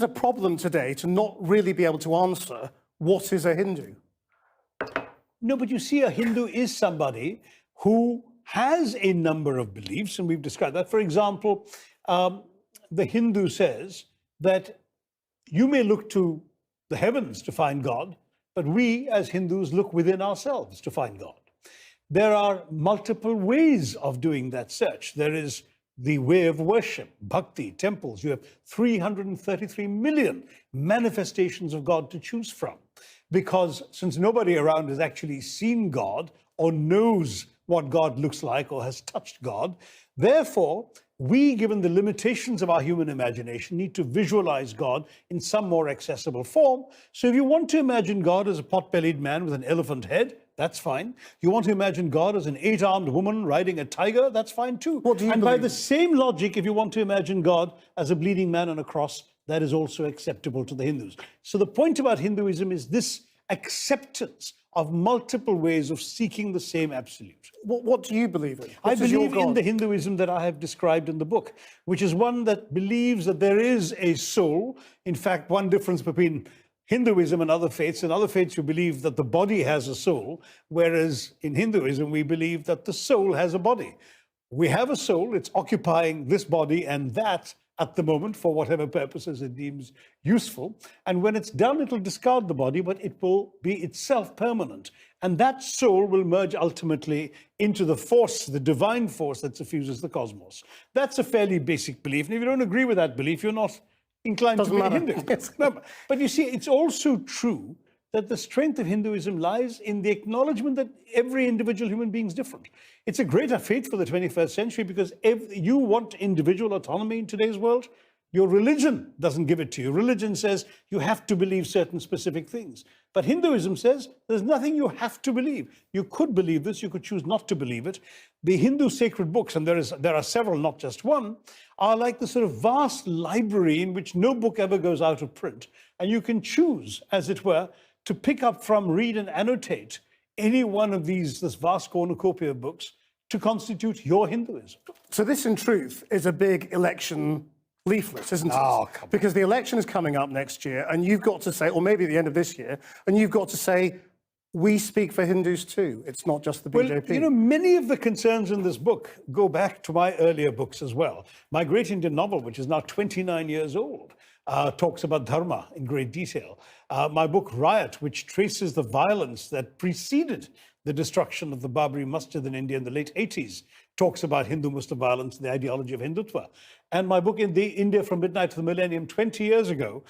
a problem today to not really be able to answer what is a Hindu? No, but you see, a Hindu is somebody who has a number of beliefs, and we've described that. For example, the Hindu says that you may look to the heavens to find God, but we as Hindus look within ourselves to find God. There are multiple ways of doing that search. There is the way of worship, bhakti, temples. You have 333 million manifestations of God to choose from. Because since nobody around has actually seen God or knows what God looks like or has touched God, therefore, we, given the limitations of our human imagination, need to visualize God in some more accessible form. So if you want to imagine God as a pot-bellied man with an elephant head, that's fine. You want to imagine God as an 8-armed woman riding a tiger, that's fine too. What do you and by believe? the same logic, if you want to imagine God as a bleeding man on a cross, that is also acceptable to the Hindus. So the point about Hinduism is this acceptance of multiple ways of seeking the same absolute. What do you believe in? I What is your believe in God? the Hinduism that I have described in the book, which is one that believes that there is a soul. In fact, one difference between Hinduism and other faiths, you believe that the body has a soul, whereas in Hinduism, we believe that the soul has a body. We have a soul, it's occupying this body and that at the moment for whatever purposes it deems useful. And when it's done, it'll discard the body, but it will be itself permanent. And that soul will merge ultimately into the force, the divine force that suffuses the cosmos. That's a fairly basic belief. And if you don't agree with that belief, you're not inclined to be a Hindu. No, but you see, it's also true that the strength of Hinduism lies in the acknowledgement that every individual human being is different. It's a greater faith for the 21st century because if you want individual autonomy in today's world, your religion doesn't give it to you. Religion says you have to believe certain specific things. But Hinduism says there's nothing you have to believe. You could believe this, you could choose not to believe it. The Hindu sacred books, and there are several, not just one, are like the sort of vast library in which no book ever goes out of print. And you can choose, as it were, to pick up from, read and annotate any one of this vast cornucopia of books to constitute your Hinduism. So this, in truth, is a big election leaflet, isn't it? Oh, come on. Because the election is coming up next year, and you've got to say, or maybe at the end of this year, and you've got to say, we speak for Hindus too. It's not just the BJP. Well, you know, many of the concerns in this book go back to my earlier books as well. My great Indian novel, which is now 29 years old, talks about dharma in great detail. My book, Riot, which traces the violence that preceded the destruction of the Babri Masjid in India in the late 80s, talks about Hindu-Muslim violence and the ideology of Hindutva. And my book, India from Midnight to the Millennium, 20 years ago,